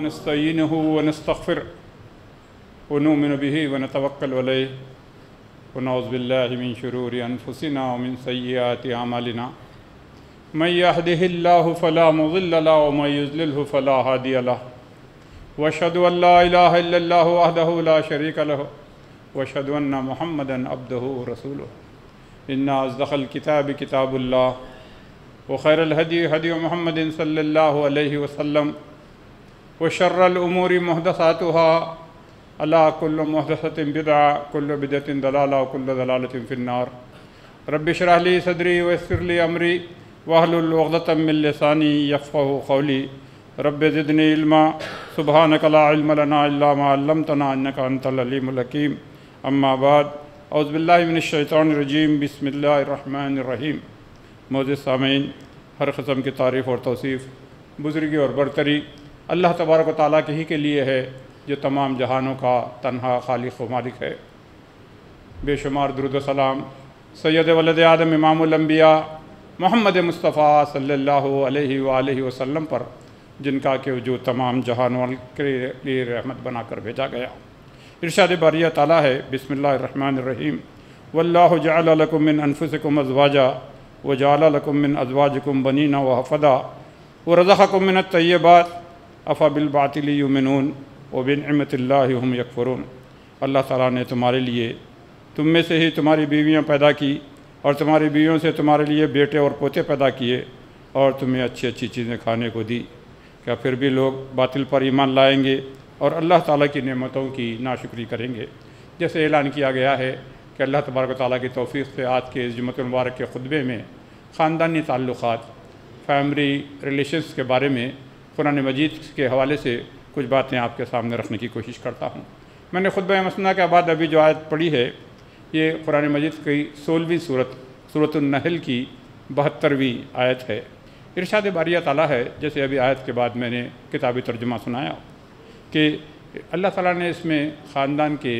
ونستعينه ونستغفره ونؤمن به ونتوكل عليه ونعوذ بالله من شرور أنفسنا ومن سيئات أعمالنا من يهده الله فلا مضل له ومن يضلله فلا هادي له وأشهد أن لا إله إلا الله وحده لا شريك له وأشهد أن محمدا عبده ورسوله إن أصدق الكتاب كتاب الله وخير الهدي هدي محمد صلى الله عليه وسلم وشر الأمور محدثاتها ألا كل محدثة بدعة كل بدعة ضلالة وكل ضلالة في النار رب اشرح لي صدري ويسر لي أمري واحلل عقدة من لساني يفقهوا قولي رب زدني علما سبحانك لا علم لنا إلا ما علمتنا إنك أنت العليم الحكيم أما بعد اعوذ باللہ من الشیطان الرجیم بسم اللہ الرحمن الرحیم۔ معزز سامعین، ہر قسم کی تعریف اور توصیف، بزرگی اور برتری اللہ تبارک و تعالیٰ کے ہی کے لیے ہے جو تمام جہانوں کا تنہا خالق و مالک ہے۔ بے شمار درود و سلام سید ولد آدم امام الانبیاء محمد مصطفیٰ صلی اللہ علیہ وآلہ وسلم پر، جن کا کہ وجود تمام جہانوں کے لیے رحمت بنا کر بھیجا گیا۔ ارشاد باریہ تعالیٰ ہے بسم اللہ الرحمن الرحیم واللہ جعل لکم من انفسکم ازواجا وجعل لکم من ازواجکم بنین وحفدا ورزقکم من الطیبات افبالباطل یؤمنون وبنعمت اللہ ہم یکفرون۔ اللہ تعالیٰ نے تمہارے لیے تم میں سے ہی تمہاری بیویاں پیدا کی اور تمہاری بیویوں سے تمہارے لیے بیٹے اور پوتے پیدا کیے اور تمہیں اچھی اچھی چیزیں کھانے کو دی، کیا پھر بھی لوگ باطل پر ایمان لائیں گے اور اللہ تعالیٰ کی نعمتوں کی ناشکری کریں گے؟ جیسے اعلان کیا گیا ہے کہ اللہ تبارک و تعالیٰ کی توفیق سے آج کے اس جمعۃ المبارک کے خطبے میں خاندانی تعلقات، فیملی ریلیشنز کے بارے میں قرآن مجید کے حوالے سے کچھ باتیں آپ کے سامنے رکھنے کی کوشش کرتا ہوں۔ میں نے خطبہ مسنہ کے بعد ابھی جو آیت پڑھی ہے یہ قرآن مجید کی 16ویں سورۃ النحل کی 72ویں آیت ہے۔ ارشاد باریہ تعالیٰ ہے، جیسے ابھی آیت کے بعد میں نے کتابی ترجمہ سنایا، کہ اللہ تعالیٰ نے اس میں خاندان کے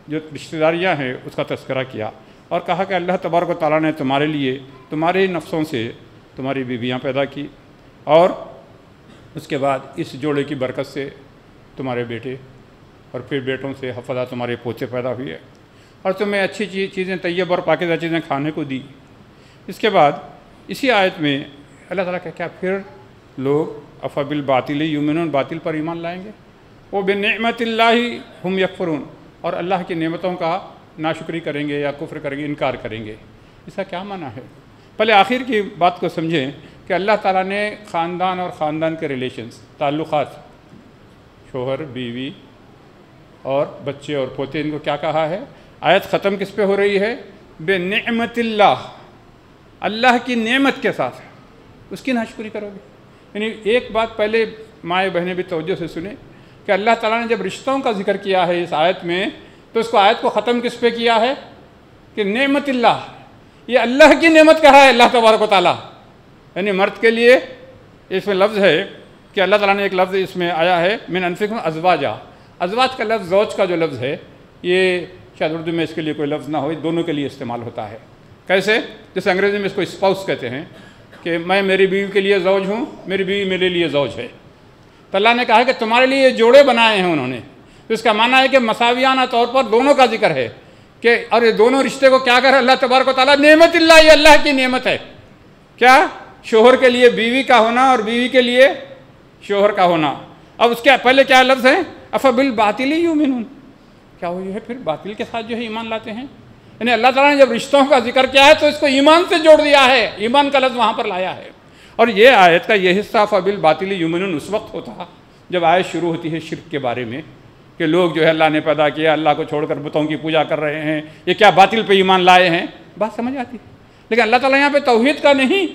جو رشتہ داریاں ہیں اس کا تذکرہ کیا اور کہا کہ اللہ تبارک و تعالیٰ نے تمہارے لیے تمہارے ہی نفسوں سے تمہاری بیویاں پیدا کی اور اس کے بعد اس جوڑے کی برکت سے تمہارے بیٹے اور پھر بیٹوں سے حفظہ تمہارے پوتے پیدا ہوئے اور تمہیں اچھی چیزیں طیب اور پاکیزہ چیزیں کھانے کو دی۔ اس کے بعد اسی آیت میں اللہ تعالیٰ کہ کیا پھر لوگ افبالباطل یؤمنون باطل پر ایمان لائیں گے؟ وہ بنعمت اللہ ہم یکفرون، اور اللہ کی نعمتوں کا ناشکری کریں گے یا کفر کریں گے، انکار کریں گے۔ اس کا کیا معنی ہے؟ پہلے آخر کی بات کو سمجھیں کہ اللہ تعالیٰ نے خاندان اور خاندان کے ریلیشنز، تعلقات، شوہر بیوی اور بچے اور پوتے، ان کو کیا کہا ہے؟ آیت ختم کس پہ ہو رہی ہے؟ بنعمت اللہ، اللہ کی نعمت کے ساتھ اس کی ناشکری کرو گے۔ یعنی ایک بات پہلے مائیں بہنیں بھی توجہ سے سنیں کہ اللہ تعالیٰ نے جب رشتوں کا ذکر کیا ہے اس آیت میں تو اس کو آیت کو ختم کس پہ کیا ہے؟ کہ نعمت اللہ، یہ اللہ کی نعمت کہا ہے اللہ تبارک و تعالیٰ۔ یعنی مرد کے لیے اس میں لفظ ہے کہ اللہ تعالیٰ نے ایک لفظ اس میں آیا ہے من انفسکم ازواجا، ازواج کا لفظ، زوج کا جو لفظ ہے یہ شاید اردو میں اس کے لیے کوئی لفظ نہ ہو، دونوں کے لیے استعمال ہوتا ہے۔ کیسے؟ جیسے انگریزی میں اس کو اسپاؤس کہتے ہیں کہ میں میری بیوی کے لیے زوج ہوں، میری بیوی میرے لیے زوج ہے۔ تو اللہ نے کہا کہ تمہارے لیے یہ جوڑے بنائے ہیں انہوں نے، تو اس کا معنی ہے کہ مساویانہ طور پر دونوں کا ذکر ہے کہ اور یہ دونوں رشتے کو کیا کر اللہ تبارک و تعالیٰ نعمت اللہ، یہ اللہ کی نعمت ہے۔ کیا؟ شوہر کے لیے بیوی کا ہونا اور بیوی کے لیے شوہر کا ہونا۔ اب اس کے پہلے کیا لفظ ہے؟ افبالباطل یؤمنون، کیا وہ ہے پھر باطل کے ساتھ جو ہے ایمان لاتے ہیں؟ یعنی اللہ تعالیٰ نے جب رشتوں کا ذکر کیا ہے تو اس کو ایمان سے جوڑ دیا ہے، ایمان کا لفظ وہاں پر لایا ہے۔ اور یہ آیت کا یہ حصہ افبالباطل یؤمنون اس وقت ہوتا جب آیت شروع ہوتی ہے شرک کے بارے میں، کہ لوگ جو ہے اللہ نے پیدا کیا، اللہ کو چھوڑ کر بتوں کی پوجا کر رہے ہیں، یہ کیا باطل پہ ایمان لائے ہیں؟ بات سمجھ آتی ہے۔ لیکن اللہ تعالیٰ یہاں پہ توحید کا نہیں،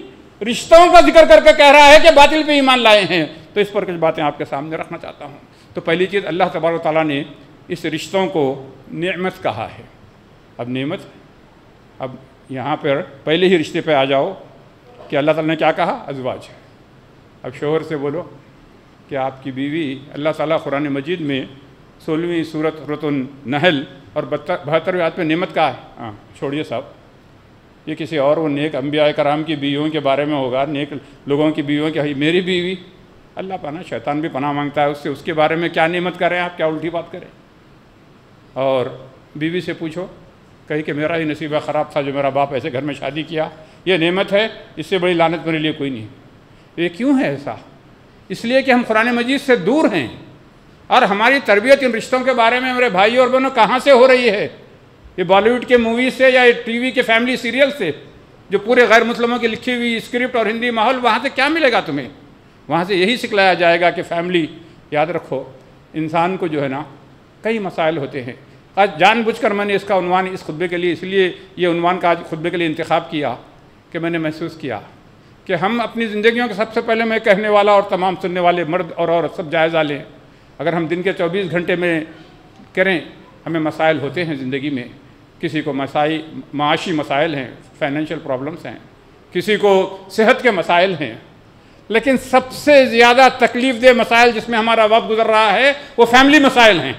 رشتوں کا ذکر کر کے کہہ رہا ہے کہ باطل پہ ایمان لائے ہیں۔ تو اس پر کچھ باتیں آپ کے سامنے رکھنا چاہتا ہوں۔ تو پہلی چیز، اللہ تبارک و تعالیٰ نے اس رشتوں کو نعمت کہا ہے۔ اب نعمت، اب یہاں پر پہلے ہی رشتے پہ آ جاؤ کہ اللہ تعالیٰ نے کیا کہا؟ ازواج۔ اب شوہر سے بولو کہ آپ کی بیوی، اللہ تعالیٰ قرآن مجید میں 16ویں سورۃ النحل اور 72ویں آیت پہ نعمت کہا ہے۔ ہاں چھوڑیے صاحب، یہ کسی اور وہ نیک انبیاء کرام کی بیویوں کے بارے میں ہوگا، نیک لوگوں کی بیویوں کی۔ میری بیوی اللہ پناہ، شیطان بھی پناہ مانگتا ہے اس سے، اس کے بارے میں کیا نعمت کریں آپ، کیا الٹی بات کریں. اور بیوی سے پوچھو، کہیں کہ میرا ہی نصیبہ خراب تھا جو میرا باپ ایسے گھر میں شادی کیا، یہ نعمت ہے، اس سے بڑی لعنت میرے لیے کوئی نہیں. یہ کیوں ہے ایسا؟ اس لیے کہ ہم قرآن مجید سے دور ہیں، اور ہماری تربیت ان رشتوں کے بارے میں میرے بھائی اور بہنوں کہاں سے ہو رہی ہے؟ یہ بالی ووڈ کے موویز سے یا ٹی وی کے فیملی سیریل سے، جو پورے غیر مسلموں کی لکھی ہوئی اسکرپٹ اور ہندی ماحول، وہاں سے کیا ملے گا تمہیں؟ وہاں سے یہی سکھلایا جائے گا کہ فیملی، یاد رکھو انسان کو جو ہے نا کئی مسائل ہوتے ہیں. آج جان بوجھ کر میں نے اس کا عنوان اس خطبے کے لیے، اس لیے یہ عنوان کا آج خطبے کے لیے انتخاب کیا کہ میں نے محسوس کیا کہ ہم اپنی زندگیوں کے سب سے پہلے میں کہنے والا اور تمام سننے والے مرد اور عورت سب جائزہ لیں. اگر ہم دن کے 24 گھنٹے میں کریں، ہمیں مسائل ہوتے ہیں زندگی میں. کسی کو معاشی مسائل ہیں، فائنینشیل پرابلمس ہیں، کسی کو صحت کے مسائل ہیں، لیکن سب سے زیادہ تکلیف دہ مسائل جس میں ہمارا وقت گزر رہا ہے وہ فیملی مسائل ہیں.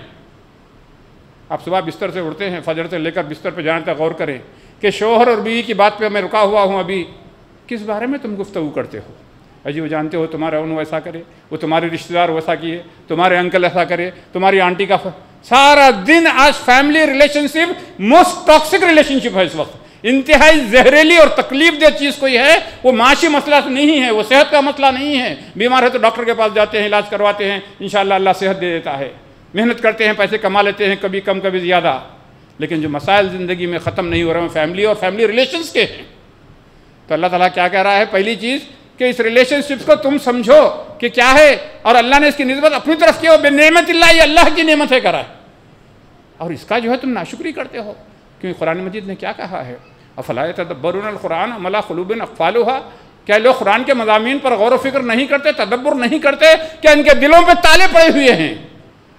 آپ صبح بستر سے اٹھتے ہیں، فجر سے لے کر بستر پہ جانے تک غور کریں کہ شوہر اور بیوی کی بات پہ میں رکا ہوا ہوں. ابھی کس بارے میں تم گفتگو کرتے ہو؟ اجی وہ جانتے ہو تمہارا انہوں ایسا کرے، وہ تمہارے رشتہ دار ویسا کیے، تمہارے انکل ایسا کرے، تمہاری آنٹی کا سارا دن. آج فیملی ریلیشن شپ موسٹ ٹاکسک ریلیشن شپ ہے اس وقت. انتہائی زہریلی اور تکلیف دہ چیز کوئی ہے. وہ معاشی مسئلہ نہیں ہے، وہ صحت کا مسئلہ نہیں ہے. بیمار ہے تو ڈاکٹر کے پاس جاتے ہیں، علاج کرواتے ہیں، انشاءاللہ اللہ صحت دے دیتا ہے. محنت کرتے ہیں، پیسے کما لیتے ہیں، کبھی کم کبھی زیادہ. لیکن جو مسائل زندگی میں ختم نہیں ہو رہے ہیں فیملی اور فیملی ریلیشنز کے ہیں. تو اللہ تعالیٰ کیا کہہ رہا ہے؟ پہلی چیز کہ اس ریلیشن شپس کو تم سمجھو کہ کیا ہے، اور اللہ نے اس کی نسبت اپنی طرف کی ہو. بے نعمت اللہ، یہ اللہ کی نعمت ہے کرا ہے، اور اس کا جو ہے تم ناشکری کرتے ہو. کیونکہ قرآن مجید نے کیا کہا ہے؟ افلا یتدبرون القرآن ام علی قلوب اقفالها. کیا لوگ قرآن کے مضامین پر غور و فکر نہیں کرتے، تدبر نہیں کرتے؟ کیا ان کے دلوں پہ تالے پڑے ہوئے ہیں؟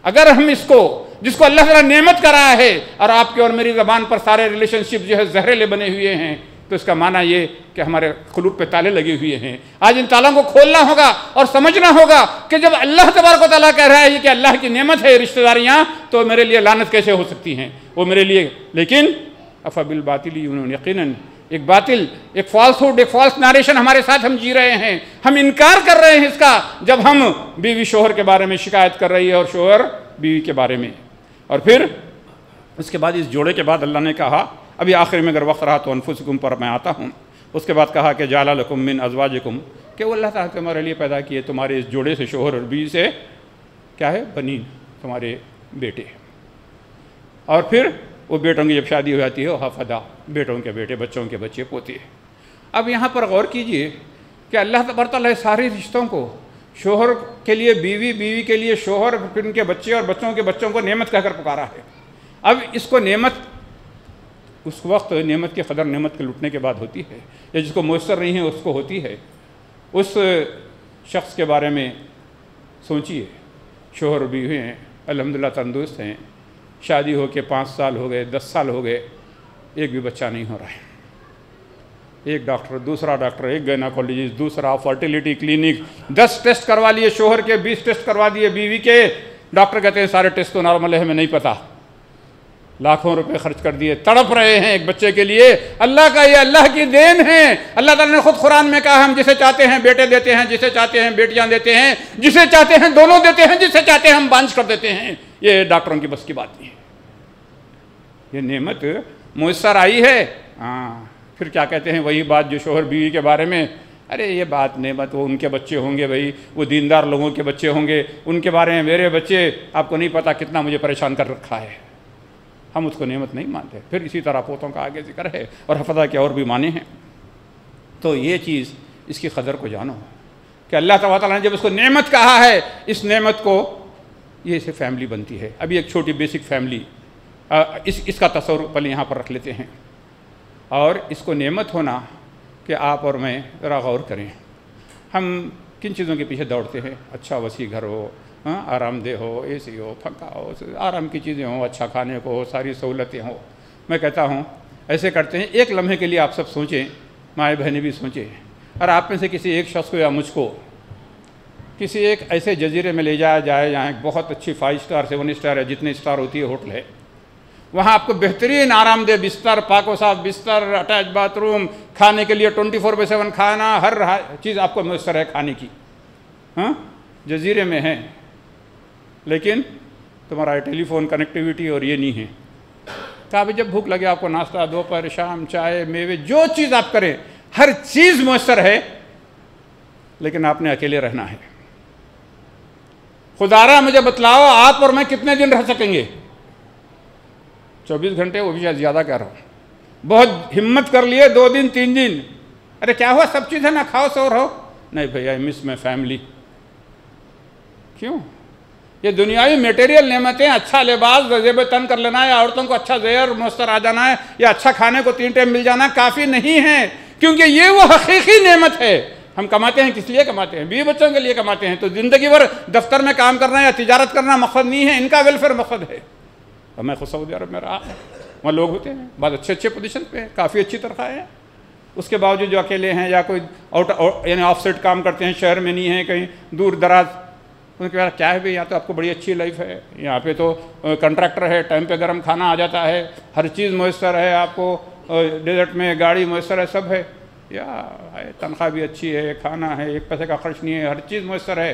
اگر ہم اس کو، جس کو اللہ تعالیٰ نعمت کرا ہے، اور آپ کی اور میری زبان پر سارے ریلیشن شپ جو ہے زہریلے بنے ہوئے ہیں، تو اس کا معنی یہ کہ ہمارے قلوب پہ تالے لگے ہوئے ہیں. آج ان تالوں کو کھولنا ہوگا اور سمجھنا ہوگا کہ جب اللہ تبارک و تعالیٰ کہہ رہا ہے کہ اللہ کی نعمت ہے رشتہ داریاں، تو میرے لیے لعنت کیسے ہو سکتی ہیں وہ میرے لیے. لیکن افبالباطل یؤمنون، یقیناً ایک باطل، ایک فالسہوڈ، ایک فالس نریشن ہمارے ساتھ ہم جی رہے ہیں. ہم انکار کر رہے ہیں اس کا جب ہم بیوی شوہر کے بارے میں شکایت کر رہی ہے اور شوہر بیوی کے بارے میں. اور پھر اس کے بعد اس جوڑے کے بعد اللہ نے کہا، ابھی آخر میں اگر وقت رہا تو انفسکم پر میں آتا ہوں. اس کے بعد کہا کہ جعل لکم من ازواجکم، کہ وہ اللہ تعالیٰ تمہارے لیے پیدا کیے تمہارے اس جوڑے سے، شوہر اور بیوی سے، کیا ہے؟ بنین، تمہارے بیٹے. اور پھر وہ بیٹوں کی جب شادی ہو جاتی ہے وہ حفدہ، بیٹوں کے بیٹے، بچوں کے بچے، پوتے. اب یہاں پر غور کیجئے کہ اللہ تبارک تعالیٰ سارے رشتوں کو، شوہر کے لیے بیوی، بیوی کے لیے شوہر، پھر ان کے بچے اور بچوں کے بچوں کو نعمت کہہ کر پکارا ہے. اب اس کو نعمت، اس وقت نعمت کی قدر نعمت کے لٹنے کے بعد ہوتی ہے، یا جس کو میسر نہیں ہے اس کو ہوتی ہے. اس شخص کے بارے میں سوچیے، شوہر بیوی ہیں، الحمدللہ تندرست ہیں، شادی ہو کے 5 سال ہو گئے، 10 سال ہو گئے، ایک بھی بچہ نہیں ہو رہا ہے. ایک ڈاکٹر، دوسرا ڈاکٹر، ایک گائناکولوجسٹ، دوسرا فرٹیلیٹی کلینک، 10 ٹیسٹ کروا لیے شوہر کے، 20 ٹیسٹ کروا دیے بیوی کے. ڈاکٹر کہتے ہیں سارے ٹیسٹ تو نارمل ہے، ہمیں نہیں پتہ. لاکھوں روپے خرچ کر دیے، تڑپ رہے ہیں ایک بچے کے لیے. اللہ کا یہ اللہ کی دین ہے. اللہ تعالیٰ نے خود قرآن میں کہا ہم جسے چاہتے ہیں بیٹے دیتے ہیں، جسے چاہتے ہیں بیٹیاں دیتے ہیں، جسے چاہتے ہیں دونوں دیتے ہیں، جسے چاہتے ہیں ہم بانجھ کر دیتے ہیں. یہ ڈاکٹروں کی بس کی بات نہیں ہے. یہ نعمت میسر آئی ہے. پھر کیا کہتے ہیں وہی بات جو شوہر بیوی کے بارے میں، ارے یہ بات نعمت، وہ ان کے بچے ہوں گے بھائی، وہ دیندار لوگوں کے بچے ہوں گے، ان کے بارے میں میرے بچے، آپ کو نہیں پتا کتنا مجھے پریشان کر رکھا ہے. ہم اس کو نعمت نہیں مانتے. پھر اسی طرح پوتوں کا آگے ذکر ہے، اور حفظہ کے اور بھی معنی ہیں. تو یہ چیز، اس کی قدر کو جانو کہ اللہ تعالیٰ نے جب اس کو نعمت کہا ہے، اس نعمت کو، یہ اسے فیملی بنتی ہے. ابھی ایک چھوٹی بیسک فیملی، اس کا تصور پہلے یہاں پر رکھ لیتے ہیں. اور اس کو نعمت ہونا کہ آپ اور میں ذرا غور کریں، ہم کن چیزوں کے پیچھے دوڑتے ہیں؟ اچھا وسیع گھر ہو، آرام دہ ہو، اے سی ہو، پنکھا ہو، آرام کی چیزیں ہوں، اچھا کھانے کو ہو، ساری سہولتیں ہوں. میں کہتا ہوں ایسے کرتے ہیں، ایک لمحے کے لیے آپ سب سوچیں، مائیں بہنیں بھی سوچیں، اور آپ میں سے کسی ایک شخص کو یا مجھ کو کسی ایک ایسے جزیرے میں لے جایا جائے جہاں ایک بہت اچھی 5 اسٹار 7 اسٹار ہے، جتنے اسٹار ہوتی ہے ہوٹل ہے، وہاں آپ کو بہترین آرام دہ بستر، پاک و صاف بستر، اٹیچ باتھ روم، کھانے کے لیے 24/7 کھانا، ہر چیز آپ کو میسر ہے کھانے کی. جزیرے میں ہیں، لیکن تمہارا ٹیلی فون کنیکٹیویٹی اور یہ نہیں ہے۔ کہا جب بھوک لگے آپ کو ناشتہ، دوپہر، شام، چائے، میوے، جو چیز آپ کریں ہر چیز میسر ہے، لیکن آپ نے اکیلے رہنا ہے۔ خدارا مجھے بتلاؤ آپ اور میں کتنے دن رہ سکیں گے؟ 24 گھنٹے، وہ بھی زیادہ کہہ رہا ہوں۔ بہت ہمت کر لیے 2 دن 3 دن، ارے کیا ہوا، سب چیز ہے نا، کھاؤ سو رہو۔ نہیں بھائی، آئی مس مائی فیملی۔ کیوں؟ یہ دنیاوی میٹیریل نعمتیں، اچھا لباس، زیب تن کر لینا ہے، عورتوں کو اچھا زیر میسر آ جانا ہے، یا اچھا کھانے کو 3 ٹائم مل جانا کافی نہیں ہے، کیونکہ یہ وہ حقیقی نعمت ہے۔ ہم کماتے ہیں کس لیے کماتے ہیں؟ بیوی بچوں کے لیے کماتے ہیں، تو زندگی بھر دفتر میں کام کرنا یا تجارت کرنا مقصد نہیں ہے، ان کا ویلفیئر مقصد ہے۔ اور میں خود سعودی عرب میں رہا، وہاں لوگ ہوتے ہیں بہت اچھے پوزیشن پہ، کافی اچھی تنخواہ ہے، اس کے باوجود جو اکیلے ہیں یا کوئی یعنی آف سیٹ کام کرتے ہیں، شہر میں نہیں ہیں، کہیں دور دراز، ان کے بعد کیا ہے بھائی، یہاں تو آپ کو بڑی اچھی لائف ہے، یہاں پہ تو کنٹریکٹر ہے، ٹائم پہ گرم کھانا آ جاتا ہے، ہر چیز میسر ہے آپ کو، ڈیزرٹ میں گاڑی میسر ہے، سب ہے، یا تنخواہ بھی اچھی ہے، کھانا ہے، 1 پیسے کا خرچ نہیں ہے، ہر چیز میسر ہے،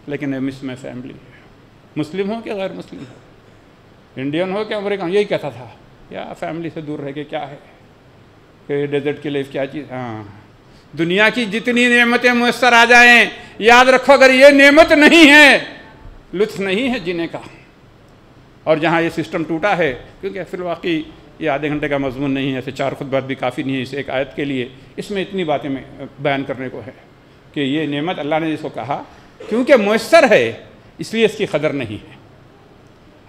لیکن مس میں فیملی ہے۔ مسلم ہو کہ غیر مسلم ہو، انڈین ہو کہ امریکن، یہی کہتا تھا، یا فیملی سے دور رہ کے کیا ہے کہ ڈیزرٹ کی لائف کیا چیز۔ ہاں، دنیا کی جتنی نعمتیں میسر آ جائیں، یاد رکھو اگر یہ نعمت نہیں ہے، لطف نہیں ہے جینے کا۔ اور جہاں یہ سسٹم ٹوٹا ہے، کیونکہ فی الواقع یہ آدھے گھنٹے کا مضمون نہیں ہے، ایسے 4 خطبات بھی کافی نہیں ہے اس ایک آیت کے لیے، اس میں اتنی باتیں میں بیان کرنے کو ہے کہ یہ نعمت اللہ نے جس کو کہا کیونکہ میسر ہے اس لیے اس کی قدر نہیں ہے۔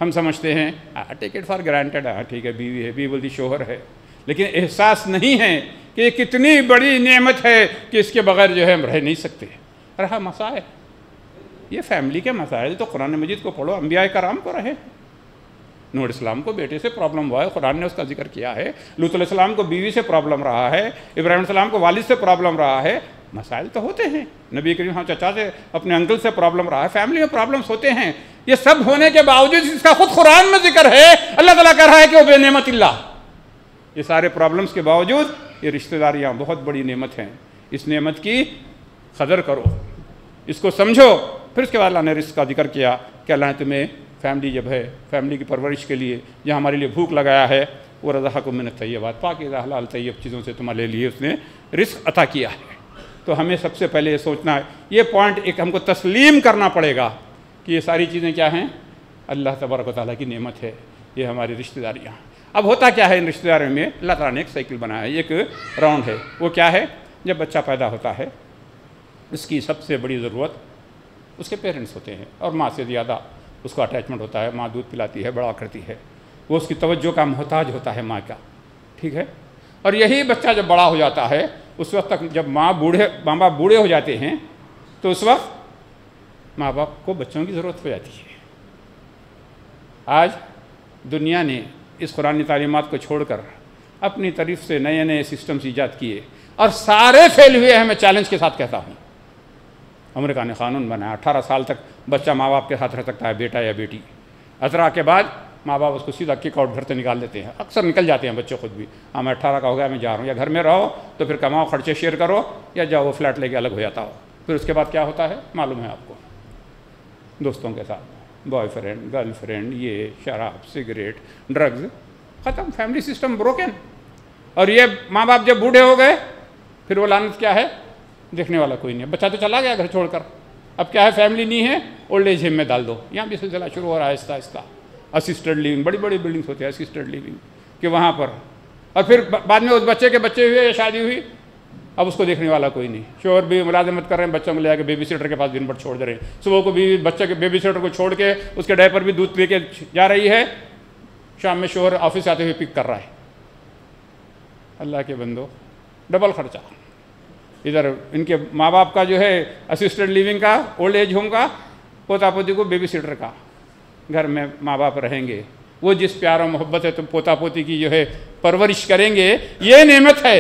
ہم سمجھتے ہیں ٹیک اٹ فار گرانٹیڈ، ٹھیک ہے، بیوی ہے، بیوی بولتی شوہر ہے، لیکن احساس نہیں ہے کہ یہ کتنی بڑی نعمت ہے کہ اس کے بغیر جو ہے ہم رہ نہیں سکتے۔ رہا مسائل، یہ فیملی کے مسائل تو قرآن مجید کو پڑھو، انبیاء کرام کو رہے۔ نوح علیہ السلام کو بیٹے سے پرابلم ہوا ہے، قرآن نے اس کا ذکر کیا ہے۔ لوط علیہ السلام کو بیوی سے پرابلم رہا ہے، ابراہیم علیہ السلام کو والد سے پرابلم رہا ہے، مسائل تو ہوتے ہیں۔ نبی کریم ہم چچا سے، اپنے انکل سے پرابلم رہا ہے، فیملی میں پرابلمس ہوتے ہیں۔ یہ سب ہونے کے باوجود اس کا خود قرآن میں ذکر ہے، اللہ تعالیٰ کہہ رہا ہے کہ وہ بے نعمت اللہ۔ یہ سارے پرابلمس کے باوجود یہ رشتہ داریاں بہت بڑی نعمت ہیں، اس نعمت کی قدر کرو، اس کو سمجھو۔ پھر اس کے بعد اللہ نے رزق کا ذکر کیا کہ اللہ نے تمہیں فیملی جب ہے، فیملی کی پرورش کے لیے جہاں ہمارے لیے بھوک لگایا ہے، وہ رزقکم من الطیبات، پاکیزہ حلال طیب چیزوں سے تمہارے لیے اس نے رزق عطا کیا ہے۔ تو ہمیں سب سے پہلے یہ سوچنا ہے، یہ پوائنٹ ایک ہم کو تسلیم کرنا پڑے گا کہ یہ ساری چیزیں کیا ہیں، اللہ تبارک و تعالیٰ کی نعمت ہے، یہ ہماری رشتہ داریاں۔ اب ہوتا کیا ہے ان رشتہ داریوں میں، اللہ تعالیٰ نے ایک سائیکل بنایا ہے، ایک راؤنڈ ہے۔ وہ کیا ہے؟ جب بچہ پیدا ہوتا ہے اس کی سب سے بڑی ضرورت اس کے پیرنٹس ہوتے ہیں، اور ماں سے زیادہ اس کو اٹیچمنٹ ہوتا ہے، ماں دودھ پلاتی ہے، بڑا کرتی ہے، وہ اس کی توجہ کا محتاج ہوتا ہے ماں کا، ٹھیک ہے۔ اور یہی بچہ جب بڑا ہو جاتا ہے، اس وقت تک جب ماں باپ بوڑھے ہو جاتے ہیں تو اس وقت ماں باپ کو بچوں کی ضرورت ہو جاتی ہے۔ آج دنیا نے اس قرآنی تعلیمات کو چھوڑ کر اپنی طرف سے نئے نئے سسٹمز ایجاد کیے، اور سارے فیل ہوئے ہیں، میں چیلنج کے ساتھ کہتا ہوں۔ امریکہ نے قانون بنایا 18 سال تک بچہ ماں باپ کے ساتھ رہ سکتا ہے، بیٹا یا بیٹی۔ 18 کے بعد ماں باپ اس کو سیدھا کک آؤٹ گھر سے نکال دیتے ہیں، اکثر نکل جاتے ہیں بچے خود بھی، ہاں میں 18 کا ہو گیا، میں جا رہا ہوں، یا گھر میں رہو تو پھر کماؤ، خرچے شیئر کرو، یا جاؤ وہ فلیٹ لے کے الگ ہو جاتا ہو۔ پھر اس کے بعد کیا ہوتا ہے معلوم ہے آپ کو، دوستوں کے ساتھ بوائے فرینڈ، گرل فرینڈ، یہ شراب، سگریٹ، ڈرگز، ختم، فیملی سسٹم بروکن۔ اور یہ ماں باپ جب بوڑھے ہو گئے پھر وہ لعنت کیا ہے، دیکھنے والا کوئی نہیں ہے، بچہ تو چلا گیا گھر چھوڑ کر، اب کیا ہے، فیملی نہیں ہے، اولڈ ایج ہوم میں ڈال دو۔ یہاں بھی سلسلہ شروع ہو رہا ہے آہستہ آہستہ، اسسٹڈ لیونگ، بڑی بڑی بلڈنگس ہوتی ہے اسسٹڈ لیونگ کہ وہاں پر، اور پھر بعد میں اس بچے کے بچے ہوئے یا شادی ہوئی، اب اس کو دیکھنے والا کوئی نہیں، شوہر بھی ملازمت کر رہے ہیں، بچوں کو لے جا کے بیبی سیٹر کے پاس دن بھر چھوڑ دے رہے ہیں، صبح کو بھی بچے کے بیبی سیٹر کو چھوڑ کے اس کے ڈائپر بھی دودھ لے کے جا رہی ہے، شام میں شوہر آفس آتے ہوئے پک کر رہا ہے۔ اللہ کے بندو، ڈبل خرچہ، ادھر ان کے ماں باپ کا جو ہے اسسٹڈ لیونگ کا، اولڈ ایج ہوم کا، پوتا پوتی کو بیبی سیٹر کا، گھر میں ماں باپ رہیں گے، وہ جس پیار و محبت ہے تم پوتا پوتی کی جو ہے پرورش کریں گے، یہ نعمت ہے۔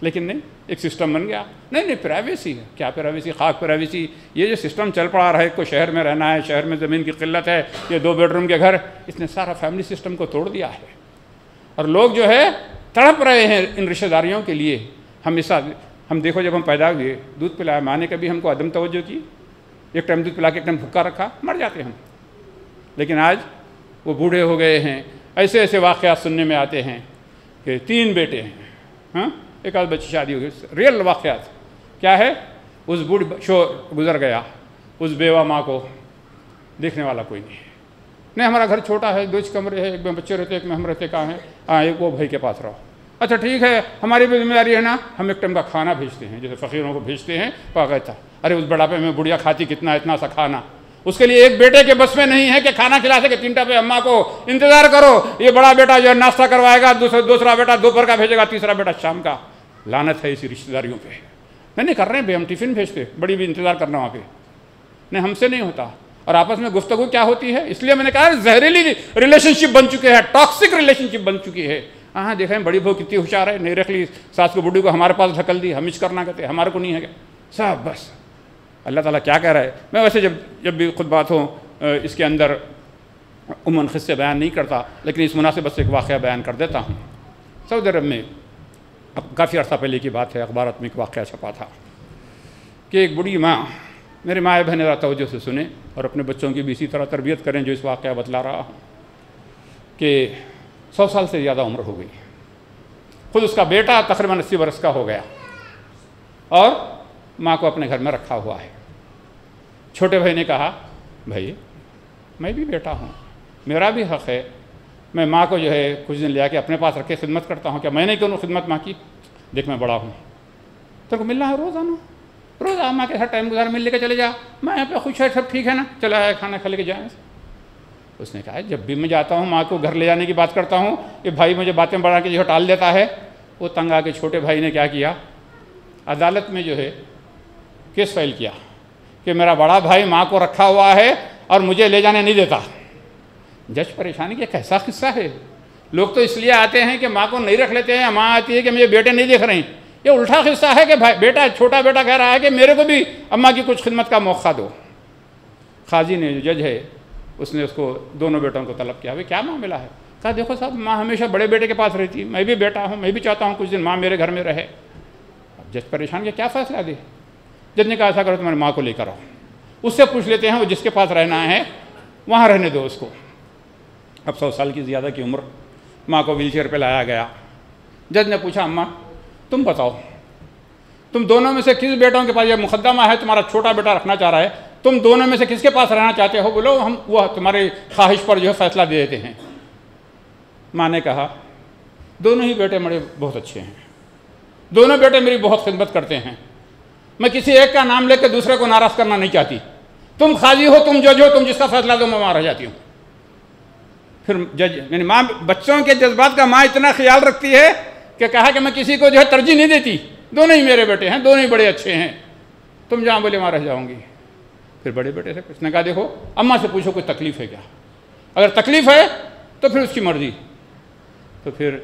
لیکن نہیں، ایک سسٹم بن گیا، نہیں پرائیویسی ہے، کیا پرائیویسی، خاک پرائیویسی، یہ جو سسٹم چل پڑا رہا ہے، کوئی شہر میں رہنا ہے، شہر میں زمین کی قلت ہے، یہ 2 بیڈ روم کے گھر، اس نے سارا فیملی سسٹم کو توڑ دیا ہے، اور لوگ جو ہے تڑپ رہے ہیں ان رشتہ داریوں کے لیے۔ ہم دیکھو جب ہم پیدا ہوئے، دودھ پلایا، ماں نے کبھی ہم کو عدم توجہ کی؟ ایک ٹائم دودھ پلا کے ایک ٹائم بھوکا رکھا، مر جاتے ہم۔ لیکن آج وہ بوڑھے ہو گئے ہیں، ایسے ایسے واقعات سننے میں آتے ہیں کہ 3 بیٹے ہیں، ہاں، ایک آدھ بچی شادی ہو گئی، ریئل واقعات کیا ہے، اس بوڑھی شوہر گزر گیا، اس بیوہ ماں کو دیکھنے والا کوئی نہیں ہے، نہیں ہمارا گھر چھوٹا ہے، 2 کمرے ہیں، ایک میں بچے رہتے ہیں، ایک میں ہم رہتے، کہاں ہیں، ہاں ایک وہ بھائی کے پاس رہو، اچھا ٹھیک ہے، ہماری بھی ذمہ داری ہے نا، ہم ایک ٹائم کا کھانا بھیجتے ہیں، جیسے فقیروں کو بھیجتے ہیں، باقاعدہ، ارے اس بڑھاپے میں بڑھیا کھاتی کتنا اتنا سا کھانا، اس کے لیے ایک بیٹے کے بس میں نہیں ہے کہ کھانا کھلا سکے، 3 ٹائم اماں کو انتظار کرو، یہ بڑا بیٹا جو ہے ناشتہ کروائے گا، دوسرا بیٹا دوپہر کا بھیجے گا، تیسرا بیٹا شام کا۔ لعنت ہے اسی رشتہ داریوں پہ۔ نہیں کر رہے ہیں بھائی، ہم ٹفن بھیجتے، بڑی بھی انتظار کرنا وہاں پہ، نہیں ہم سے نہیں ہوتا، اور آپس میں گفتگو کیا ہوتی ہے، اس لیے میں نے کہا زہریلی ریلیشن شپ بن چکے ہیں، ٹاکسک ریلیشن شپ بن چکی ہے۔ ہاں دیکھیں بڑی بہو کتنی ہوشیار ہے، نہیں رکھ لی ساس کو بڈی کو ہمارے پاس ڈھکل دی، ہم کرنا کہتے ہمارے کو نہیں ہے کیا صاحب، بس اللہ تعالیٰ کیا کہہ رہا ہے۔ میں ویسے جب بھی خطبات ہوں اس کے اندر عموماً قصے بیان نہیں کرتا، لیکن اس مناسبت سے ایک واقعہ بیان کر دیتا ہوں۔ سعودی عرب میں اب کافی عرصہ پہلے کی بات ہے، اخبارات میں ایک واقعہ چھپا تھا کہ ایک بڑی ماں، میرے ماں بہنیں ذرا توجہ سے سنیں اور اپنے بچوں کی بھی اسی طرح تربیت کریں جو اس واقعہ بتلا رہا ہوں، کہ 100 سال سے زیادہ عمر ہو گئی، خود اس کا بیٹا تقریباً 80 برس کا ہو گیا، اور ماں کو اپنے گھر میں رکھا ہوا ہے۔ چھوٹے بھائی نے کہا بھائی میں بھی بیٹا ہوں، میرا بھی حق ہے، میں ماں کو جو ہے کچھ دن لے آ کے اپنے پاس رکھ کے خدمت کرتا ہوں، کیا میں نہیں کروں خدمت ماں کی؟ دیکھ میں بڑا ہوں، تیرے کو ملنا ہے روز آ ماں کے ساتھ ٹائم گزار، مل لے کے چلے جا، میں یہاں پہ خوش ہے، سب ٹھیک ہے نا، چلا ہے کھانا کھا لے کے جائیں۔ اس نے کہا جب بھی میں جاتا ہوں ماں کو گھر لے جانے کی بات کرتا ہوں، یہ بھائی مجھے باتیں بڑھا کے جو ٹال دیتا ہے۔ وہ تنگ آ کے چھوٹے بھائی نے کیا کیا، عدالت میں جو ہے کیس فائل کیا کہ میرا بڑا بھائی ماں کو رکھا ہوا ہے اور مجھے لے جانے نہیں دیتا۔ جج پریشانی کہ کیسا قصہ ہے، لوگ تو اس لیے آتے ہیں کہ ماں کو نہیں رکھ لیتے ہیں، ماں آتی ہے کہ مجھے بیٹے نہیں دیکھ رہے ہیں، یہ الٹا قصہ ہے کہ بیٹا چھوٹا بیٹا کہہ رہا ہے کہ میرے کو بھی اماں کی کچھ خدمت کا موقع دو۔ قاضی نے جو جج ہے اس نے اس کو دونوں بیٹوں کو طلب کیا، بھائی کیا معاملہ ہے؟ کہا دیکھو صاحب ماں ہمیشہ بڑے بیٹے کے پاس رہتی ہے، میں بھی بیٹا ہوں، میں بھی چاہتا ہوں کچھ دن ماں میرے گھر میں رہے۔ اب جج پریشان کہ کیا فیصلہ دے؟ جج نے کہا ایسا کرو تمہاری ماں کو لے کر آؤ، اس سے پوچھ لیتے ہیں وہ جس کے پاس رہنا ہے وہاں رہنے دو اس کو۔ اب 100 سال کی زیادہ کی عمر، ماں کو ویل چیئر پہ لایا گیا۔ جج نے پوچھا اماں تم بتاؤ، تم دونوں میں سے کس بیٹوں کے پاس، یہ مقدمہ ہے تمہارا چھوٹا بیٹا رکھنا چاہ رہا ہے، تم دونوں میں سے کس کے پاس رہنا چاہتے ہو؟ بولو ہم وہ تمہاری خواہش پر جو ہے فیصلہ دے دیتے ہیں۔ ماں نے کہا دونوں ہی بیٹے میرے بہت اچھے ہیں، دونوں بیٹے میری بہت خدمت کرتے ہیں، میں کسی ایک کا نام لے کے دوسرے کو ناراض کرنا نہیں چاہتی، تم قاضی ہو، تم جج ہو، تم جس کا فیصلہ دو میں وہاں رہ جاتی ہوں۔ پھر جج یعنی ماں بچوں کے جذبات کا ماں اتنا خیال رکھتی ہے کہ کہا کہ میں کسی کو جو ہے ترجیح نہیں دیتی، دونوں ہی میرے بیٹے ہیں، دونوں ہی بڑے اچھے ہیں، تم جہاں بولے وہاں رہ جاؤں گی۔ پھر بڑے بیٹے سے اس نے کہا دیکھو اماں سے پوچھو کوئی تکلیف ہے کیا، اگر تکلیف ہے تو پھر اس کی مرضی۔ تو پھر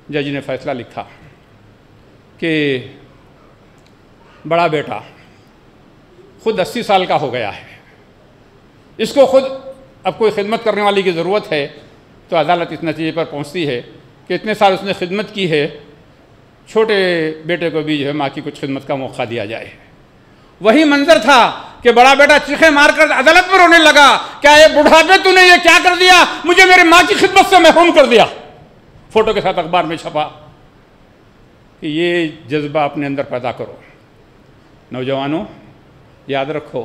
جج نے فیصلہ لکھا کہ بڑا بیٹا خود 80 سال کا ہو گیا ہے، اس کو خود اب کوئی خدمت کرنے والی کی ضرورت ہے، تو عدالت اس نتیجے پر پہنچتی ہے کہ اتنے سال اس نے خدمت کی ہے، چھوٹے بیٹے کو بھی جو ہے ماں کی کچھ خدمت کا موقع دیا جائے۔ وہی منظر تھا کہ بڑا بیٹا چیخیں مار کر عدالت میں رونے لگا، کیا یہ بڑھاپے تو نے یہ کیا کر دیا، مجھے میری ماں کی خدمت سے محروم کر دیا۔ فوٹو کے ساتھ اخبار میں چھپا کہ یہ جذبہ اپنے اندر پیدا کرو۔ نوجوانوں یاد رکھو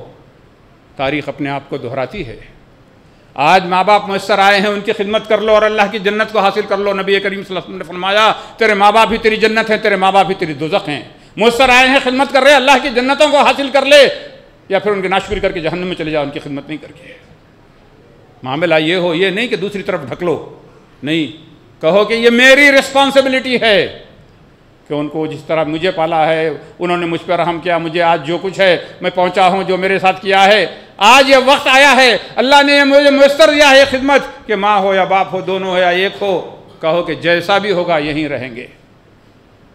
تاریخ اپنے آپ کو دہراتی ہے، آج ماں باپ میسر آئے ہیں ان کی خدمت کر لو اور اللہ کی جنت کو حاصل کر لو۔ نبی کریم صلی اللہ علیہ وسلم نے فرمایا تیرے ماں باپ ہی تیری جنت ہیں، تیرے ماں باپ ہی تیری دوزخ ہیں۔ میسر آئے ہیں خدمت کر رہے، اللہ کی جنتوں کو حاصل کر لے، یا پھر ان کی ناشکری کر کے جہنم میں چلے جاؤ ان کی خدمت نہیں کر کے۔ معاملہ یہ ہو، یہ نہیں کہ دوسری طرف ڈھک لو، نہیں، کہو کہ یہ میری رسپانسبلٹی ہے کہ ان کو جس طرح مجھے پالا ہے، انہوں نے مجھ پر رحم کیا، مجھے آج جو کچھ ہے میں پہنچا ہوں، جو میرے ساتھ کیا ہے، آج یہ وقت آیا ہے، اللہ نے مجھے میسر دیا ہے یہ خدمت کہ ماں ہو یا باپ ہو، دونوں ہو یا ایک ہو، کہو کہ جیسا بھی ہوگا یہیں رہیں گے۔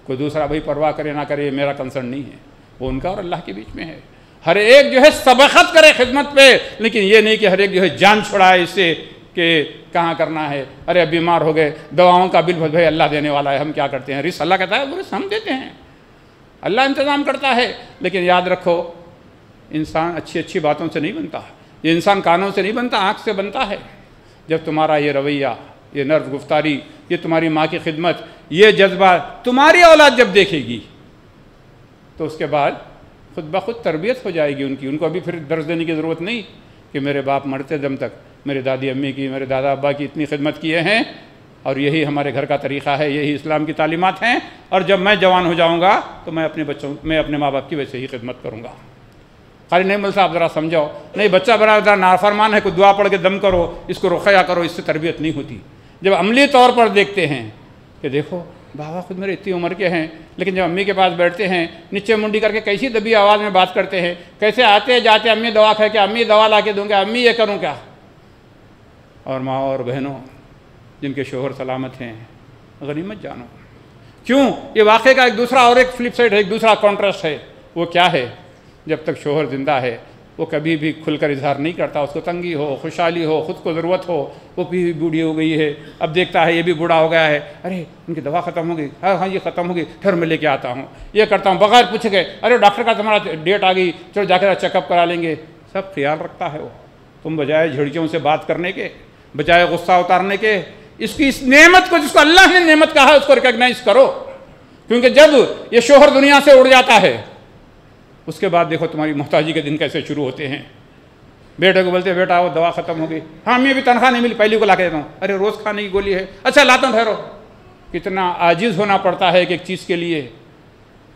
کوئی دوسرا بھائی پرواہ کرے نہ کرے، یہ میرا کنسرن نہیں ہے، وہ ان کا اور اللہ کے بیچ میں ہے۔ ہر ایک جو ہے سبقت کرے خدمت پہ، لیکن یہ نہیں کہ ہر ایک جو ہے جان چھڑائے اس سے کہ کہاں کرنا ہے، ارے اب بیمار ہو گئے، دواؤں کا بل بھائی اللہ دینے والا ہے، ہم کیا کرتے ہیں، اللہ کہتا ہے وہ رزق ہم دیتے ہیں، اللہ انتظام کرتا ہے۔ لیکن یاد رکھو انسان اچھی اچھی باتوں سے نہیں بنتا، یہ انسان کانوں سے نہیں بنتا، آنکھ سے بنتا ہے۔ جب تمہارا یہ رویہ، یہ نرم گفتاری، یہ تمہاری ماں کی خدمت، یہ جذبہ تمہاری اولاد جب دیکھے گی تو اس کے بعد خود بخود تربیت ہو جائے گی ان کو ابھی پھر درس دینے کی ضرورت نہیں کہ میرے باپ مرتے دم تک میرے دادی امی کی، میرے دادا ابا کی اتنی خدمت کیے ہیں اور یہی ہمارے گھر کا طریقہ ہے، یہی اسلام کی تعلیمات ہیں، اور جب میں جوان ہو جاؤں گا تو میں اپنے ماں باپ کی ویسے ہی خدمت کروں گا۔ خالی نہیں مل صاحب ذرا سمجھاؤ، نہیں بچہ بڑا ذرا نافرمان ہے، کوئی دعا پڑھ کے دم کرو، اس کو رخیہ کرو، اس سے تربیت نہیں ہوتی۔ جب عملی طور پر دیکھتے ہیں کہ دیکھو بابا خود میرے اتنی عمر کے ہیں، لیکن جب امی کے پاس بیٹھتے ہیں نیچے منڈی کر کے کیسی دبی آواز میں بات کرتے ہیں، کیسے آتے جاتے امی دوا کھائے کہ امی دوا لا کے دوں گا، امی یہ کروں کیا۔ اور ماں اور بہنوں جن کے شوہر سلامت ہیں، غنیمت جانو۔ کیوں؟ یہ واقعے کا ایک دوسرا اور ایک فلپ سائڈ ہے، ایک دوسرا کانٹراسٹ ہے۔ وہ کیا ہے؟ جب تک شوہر زندہ ہے وہ کبھی بھی کھل کر اظہار نہیں کرتا، اس کو تنگی ہو، خوشحالی ہو، خود کو ضرورت ہو، وہ بھی بوڑھی ہو گئی ہے، اب دیکھتا ہے یہ بھی بوڑھا ہو گیا ہے، ارے ان کی دوا ختم ہو گئی، ہاں یہ ختم ہو گئی، پھر میں لے کے آتا ہوں، یہ کرتا ہوں، بغیر پوچھے گئے ارے ڈاکٹر کا تمہارا ڈیٹ آ گئی، چلو جا کر چیک اپ کرا لیں گے۔ سب خیال رکھتا ہے وہ۔ تم بجائے جھڑکیوں سے بات کرنے کے، بجائے غصہ اتارنے کے، اس نعمت کو، جس کو اللہ نے نعمت کہا ہے، اس کو ریکگنائز کرو، کیونکہ جب یہ شوہر دنیا سے اڑ جاتا ہے اس کے بعد دیکھو تمہاری محتاجی کے دن کیسے شروع ہوتے ہیں۔ بیٹے کو بولتے بیٹا وہ دوا ختم ہو گئی، ہاں میں بھی تنخواہ نہیں ملی، پہلی کو لا کے دیتا ہوں، ارے روز کھانے کی گولی ہے، اچھا لاتا ہوں ٹھہرو۔ کتنا عاجز ہونا پڑتا ہے ایک چیز کے لیے۔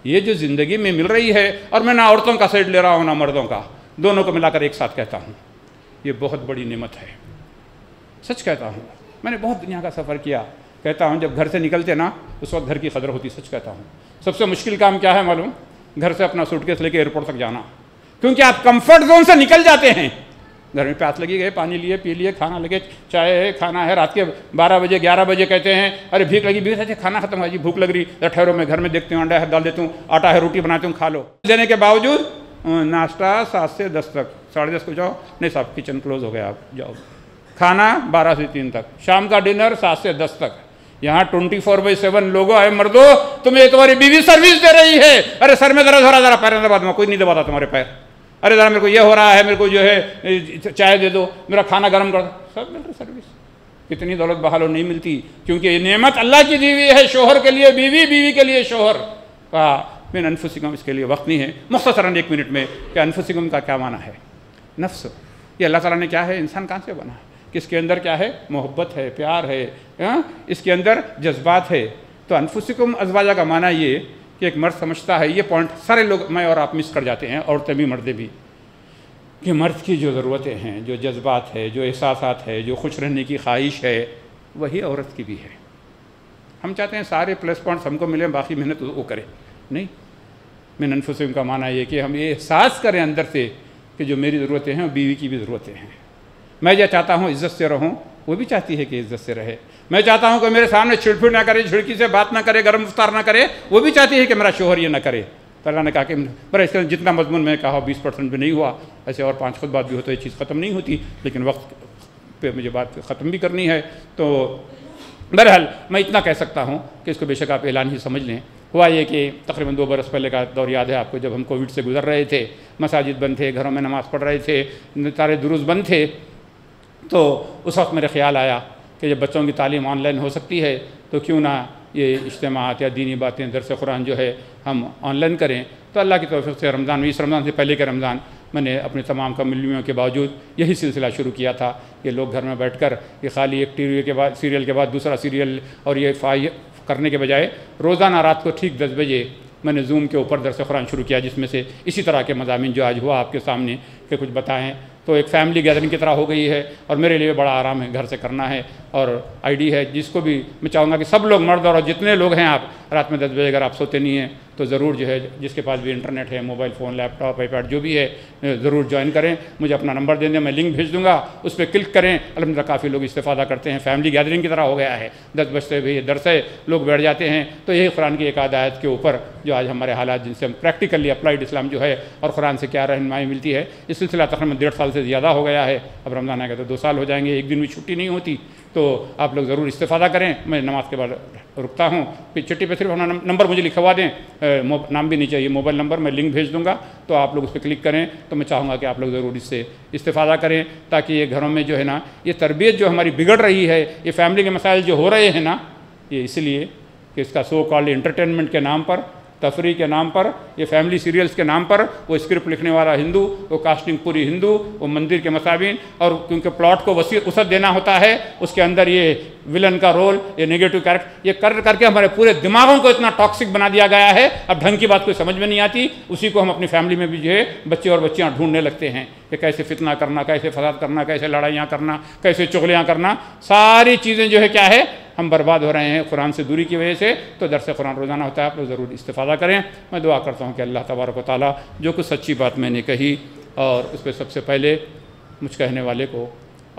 یہ جو زندگی میں مل رہی ہے، اور میں نہ عورتوں کا سائڈ لے رہا ہوں نہ مردوں کا، دونوں کو ملا کر ایک ساتھ کہتا ہوں، یہ بہت بڑی نعمت ہے۔ سچ کہتا ہوں، میں نے بہت دنیا کا سفر کیا، کہتا ہوں جب گھر سے نکلتے نا اس وقت گھر کی قدر ہوتی، سچ کہتا ہوں۔ سب سے مشکل کام کیا ہے معلوم؟ گھر سے اپنا سوٹ کیس لے کے ایئرپورٹ تک جانا، کیونکہ آپ کمفرٹ زون سے نکل جاتے ہیں۔ گھر میں پیاس لگی گئے، پانی لیے، پی لیے، کھانا لگے، چائے ہے، کھانا ہے، رات کے 12 بجے 11 بجے کہتے ہیں ارے بھیک لگی، کھانا ختم ہوا جی، بھوک لگ رہی، ٹھہرو میں گھر میں دیکھتی ہوں، انڈا ڈال دیتا ہوں، آٹا ہے، روٹی بناتی ہوں، کھا لو۔ دینے کے باوجود ناشتہ 7 سے 10 تک، 10:30 کو جاؤ، نہیں صاحب کچن کلوز ہو گیا، آپ جاؤ۔ کھانا 12 سے 3 تک، شام کا ڈنر 7 سے 10 تک۔ یہاں 24/7 لوگوں آئے مردو، تمہیں تمہاری بیوی سروس دے رہی ہے، ارے سر میں درد ہو رہا، ذرا پیر دبا دوں، کوئی نہیں دباتا تمہارے پیر، ارے ذرا میرے کو یہ ہو رہا ہے، میرے کو جو ہے چائے دے دو، میرا کھانا گرم کر دو، سب مل رہی سروس۔ کتنی دولت بحالو نہیں ملتی، کیونکہ یہ نعمت اللہ کی دی ہوئی ہے، شوہر کے لیے بیوی، بیوی کے لیے شوہر۔ من انفسکم، اس کے لیے وقت نہیں ہے، مختصراً 1 منٹ میں کہ انفسکم کا کیا معنی ہے۔ نفس یہ اللہ تعالیٰ نے کیا ہے، انسان کہاں سے بنا ہے، کس کے اندر کیا ہے، محبت ہے، پیار ہے، اس کے اندر جذبات ہے۔ تو انفسکم ازواجہ کا معنی یہ کہ ایک مرد سمجھتا ہے، یہ پوائنٹ سارے لوگ میں اور آپ مس کر جاتے ہیں، عورتیں بھی مردیں بھی، کہ مرد کی جو ضرورتیں ہیں، جو جذبات ہے، جو احساسات ہے، جو خوش رہنے کی خواہش ہے، وہی عورت کی بھی ہے۔ ہم چاہتے ہیں سارے پلس پوائنٹس ہم کو ملیں، باقی محنت وہ کرے، نہیں۔ من انفسکم کا معنی یہ کہ ہم یہ احساس کریں اندر سے کہ جو میری ضرورتیں ہیں وہ بیوی کی بھی ضرورتیں ہیں۔ میں یہ چاہتا ہوں عزت سے رہوں، وہ بھی چاہتی ہے کہ عزت سے رہے۔ میں چاہتا ہوں کہ میرے سامنے چھڑپھڑ نہ کرے، جھڑکی سے بات نہ کرے، گرم افطار نہ کرے، وہ بھی چاہتی ہے کہ میرا شوہر یہ نہ کرے۔ تو اللہ نے کہا کہ برا اس کا جتنا مضمون میں کہا 20% بھی نہیں ہوا، ایسے اور 5 خود بات بھی ہوتا ہے، یہ چیز ختم نہیں ہوتی، لیکن وقت پہ مجھے بات ختم بھی کرنی ہے۔ تو بہرحال میں اتنا کہہ سکتا ہوں کہ اس کو بے شک آپ اعلان ہی سمجھ لیں۔ ہوا یہ کہ تقریباً 2 برس پہلے کا دور یاد ہے آپ کو، جب ہم کووڈ سے گزر رہے تھے، مساجد بند تھے، گھروں میں نماز پڑھ رہے تھے، سارے دروس بند تھے، تو اس وقت میرے خیال آیا کہ جب بچوں کی تعلیم آن لائن ہو سکتی ہے تو کیوں نہ یہ اجتماعات یا دینی باتیں، درس قرآن جو ہے ہم آن لائن کریں۔ تو اللہ کی توفیق سے رمضان میں، اس رمضان سے پہلے کے رمضان، میں نے اپنے تمام کمیونٹیوں کے باوجود یہی سلسلہ شروع کیا تھا کہ لوگ گھر میں بیٹھ کر یہ خالی ایک ٹی وی کے بعد سیریل کے بعد دوسرا سیریل اور یہ کرنے کے بجائے روزانہ رات کو ٹھیک 10 بجے میں نے زوم کے اوپر درس قرآن شروع کیا، جس میں سے اسی طرح کے مضامین جو آج ہوا آپ کے سامنے کہ کچھ بتائیں، تو ایک فیملی گیدرنگ کی طرح ہو گئی ہے، اور میرے لیے بڑا آرام ہے، گھر سے کرنا ہے۔ اور آئی ڈی ہے، جس کو بھی میں چاہوں گا کہ سب لوگ، مرد اور جتنے لوگ ہیں، آپ رات میں 10 بجے اگر آپ سوتے نہیں ہیں تو ضرور جو ہے، جس کے پاس بھی انٹرنیٹ ہے، mobile phone, laptop, iPad جو بھی ہے، ضرور جوائن کریں۔ مجھے اپنا نمبر دیں دیں، میں لنک بھیج دوں گا، اس پہ کلک کریں۔ الحمدللہ کافی لوگ استفادہ کرتے ہیں، فیملی گیدرنگ کی طرح ہو گیا ہے، 10 بجتے بھی درس ہے، لوگ بیٹھ جاتے ہیں۔ تو یہی قرآن کی ایک آیت کے اوپر جو آج ہمارے حالات، جن سے ہم پریکٹیکلی اپلائیڈ اسلام جو ہے اور قرآن سے کیا رہنمائی ملتی ہے، اس سلسلہ تقریباً 1.5 سال سے زیادہ ہو گیا ہے۔ اب رمضان آئے گا تو 2 سال ہو جائیں گے، ایک دن بھی چھٹی نہیں ہوتی، تو آپ لوگ ضرور استفادہ کریں. میں نماز کے بعد رکتا ہوں. پھر چٹھی پہ صرف اپنا نمبر مجھے لکھوا دیں, نام بھی نہیں چاہیے, موبائل نمبر, میں لنک بھیج دوں گا, تو آپ لوگ اس پہ کلک کریں. تو میں چاہوں گا کہ آپ لوگ ضرور اس سے استفادہ کریں, تاکہ یہ گھروں میں جو ہے نا یہ تربیت جو ہماری بگڑ رہی ہے, یہ فیملی کے مسائل جو ہو رہے ہیں نا, یہ اس لیے کہ اس کا سو کالڈ انٹرٹینمنٹ کے نام پر, تفریح کے نام پر, یہ فیملی سیریلز کے نام پر, وہ اسکرپٹ لکھنے والا ہندو, وہ کاسٹنگ پوری ہندو, وہ مندر کے مساوین, اور کیونکہ پلاٹ کو وسعت دینا ہوتا ہے, اس کے اندر یہ ولن کا رول, یہ نیگیٹو کیریکٹر, یہ کر کے ہمارے پورے دماغوں کو اتنا ٹاکسک بنا دیا گیا ہے, اب ڈھنگ کی بات کوئی سمجھ میں نہیں آتی. اسی کو ہم اپنی فیملی میں بھی جو ہے بچے اور بچیاں ڈھونڈنے لگتے ہیں کہ کیسے فتنہ کرنا, کیسے فساد کرنا, کیسے لڑائیاں کرنا, کیسے چغلیاں کرنا, ساری چیزیں جو ہے کیا ہے ہم برباد ہو رہے ہیں قرآن سے دوری کی وجہ سے. تو درس قرآن روزانہ ہوتا ہے, آپ لوگ ضرور استفادہ کریں. میں دعا کرتا ہوں کہ اللہ تبارک و تعالیٰ جو کچھ سچی بات میں نے کہی, اور اس پہ سب سے پہلے مجھ کہنے والے کو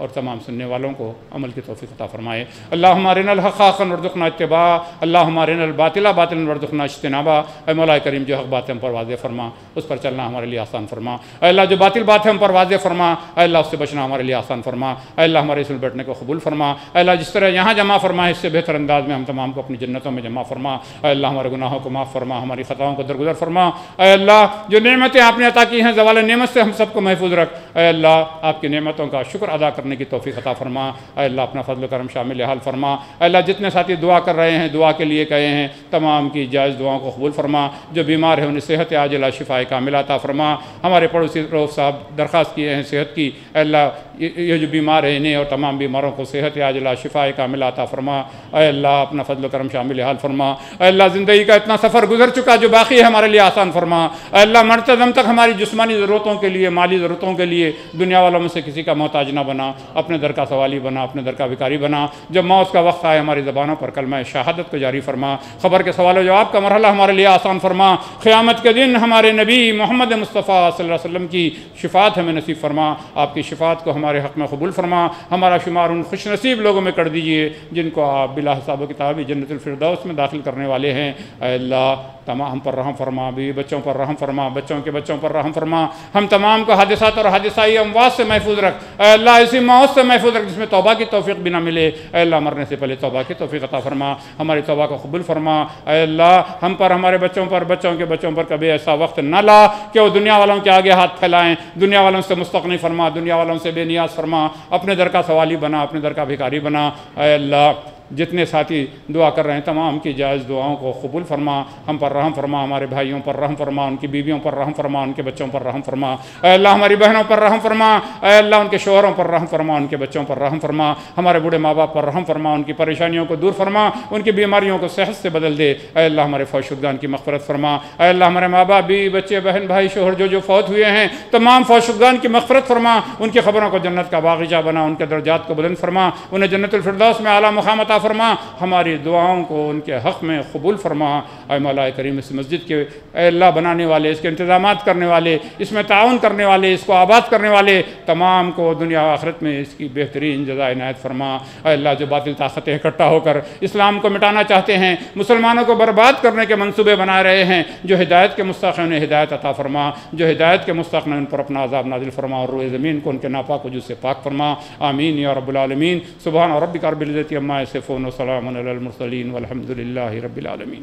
اور تمام سننے والوں کو عمل کی توفیق عطا فرمائے. اللہم ارنا الحق حقا وارزقنا اتباعہ, اللہم ارنا الباطل باطلا وارزقنا اجتنابہ. اے مولا کریم جو حق بات ہے ہم پر واضح فرما, اس پر چلنا ہمارے لیے آسان فرما. اے اللہ جو باطل بات ہے ہم پر واضح فرما, اے اللہ اس سے بچنا ہمارے لیے آسان فرما. اے اللہ ہمارے اس میں بیٹھنے کو قبول فرما. اے اللہ جس طرح یہاں جمع فرما اس سے بہتر انداز میں ہم تمام کو اپنی جنتوں میں جمع فرما. اے اللہ ہمارے گناہوں کو معاف فرما, ہماری خطاؤں کو درگزر فرما. اے اللہ جو نعمتیں آپ نے عطا کی ہیں زوال نعمت سے ہم سب کو محفوظ رکھ. اے اللہ آپ کی نعمتوں کا شکر ادا کرنے کی توفیق عطا فرما. اے اللہ اپنا فضل و کرم شامل حال فرما. اے اللہ جتنے ساتھی دعا کر رہے ہیں, دعا کے لیے کہے ہیں, تمام کی جائز دعاؤں کو قبول فرما. جو بیمار ہیں انہیں صحت عاجلہ شفا کاملہ عطا فرما. ہمارے پڑوسی روف صاحب درخواست کیے ہیں صحت کی, اے اللہ یہ جو بیمار ہیں انہیں اور تمام بیماروں کو صحت عاجلہ شفا کاملہ عطا فرما. اے اللہ اپنا فضل و کرم شامل حال فرما. اے اللہ زندگی کا اتنا سفر گزر چکا جو باقی ہے ہمارے لیے آسان فرما. اے اللہ مرتے دم تک ہماری جسمانی ضرورتوں کے لیے, مالی ضرورتوں کے لیے دنیا والوں میں سے کسی کا محتاج نہ بنا, اپنے در کا سوالی بنا, اپنے در کا بھکاری بنا. جب موت کا وقت آئے ہماری زبانوں پر کلمہ شہادت کو جاری فرما. خبر کے سوال و جواب کا مرحلہ ہمارے لیے آسان فرما. قیامت کے دن ہمارے نبی محمد مصطفیٰ صلی اللہ علیہ وسلم کی شفاعت ہمیں نصیب فرما. آپ کی شفاعت کو ہمارے حق میں قبول فرما. ہمارا شمار ان خوش نصیب لوگوں میں کر دیجئے جن کو آپ بلا حساب و کتاب جنت الفردوس میں داخل کرنے والے ہیں. اے اللہ تمام ہم پر رحم فرما, بیوی بچوں پر رحم فرما, بچوں کے بچوں پر رحم فرما. ہم تمام کو حادثات اور حادثائی اموات سے محفوظ رکھ. اے اللہ ایسی موت سے محفوظ رکھ جس میں توبہ کی توفیق بھی نہ ملے. اے اللہ مرنے سے پہلے توبہ کی توفیق عطا فرما, ہماری توبہ کو قبول فرما. اے اللہ ہم پر, ہمارے بچوں پر, بچوں کے بچوں پر کبھی ایسا وقت نہ لا کہ وہ دنیا والوں کے آگے ہاتھ پھیلائیں, دنیا والوں سے مستغنی فرما, دنیا والوں سے بے نیاز فرما, اپنے در کا سوالی بنا, اپنے در کا بھکاری بنا. اے اللہ جتنے ساتھی دعا کر رہے ہیں تمام کی جائز دعاؤں کو قبول فرما. ہم پر رحم فرما, ہمارے بھائیوں پر رحم فرما, ان کی بیویوں پر رحم فرما, ان کے بچوں پر رحم فرما. اے اللہ ہماری بہنوں پر رحم فرما. اے اللہ ان کے شوہروں پر رحم فرما, ان کے بچوں پر رحم فرما. ہمارے بوڑھے ماں باپ پر رحم فرما, ان کی پریشانیوں کو دور فرما, ان کی بیماریوں کو صحت سے بدل دے. اے اللہ ہمارے فوت شدگان کی مغفرت فرما. اے اللہ ہمارے ماں باپ, بیوی بچے, بہن بھائی, شوہر جو فوت ہوئے ہیں تمام فوت شدگان کی مغفرت فرما. ان کی خبروں کو جنت کا باغیچہ بنا, ان کے درجات کو بلند فرما, انہیں جنت الفردوس میں اعلیٰ مقام عطا فرما. ہماری دعاؤں کو ان کے حق میں قبول فرما. اے مولا کریم اس مسجد کے اے اللہ بنانے والے, اس کے انتظامات کرنے والے, اس میں تعاون کرنے والے, اس کو آباد کرنے والے تمام کو دنیا و آخرت میں اس کی بہترین جزائے عنایت فرما. اے اللہ جو باطل طاقتیں اکٹھا ہو کر اسلام کو مٹانا چاہتے ہیں, مسلمانوں کو برباد کرنے کے منصوبے بنا رہے ہیں, جو ہدایت کے مستحق ہیں انہیں ہدایت عطا فرما, جو ہدایت کے مستحق ہیں ان پر اپنا عذاب نازل فرما, اور روئے زمین کو ان کے ناپاک وجود سے پاک فرما. آمین یا رب العالمین. سبحان ربک رب العزة عما یصفون وسلام علی المرسلین والحمد للہ رب العالمین.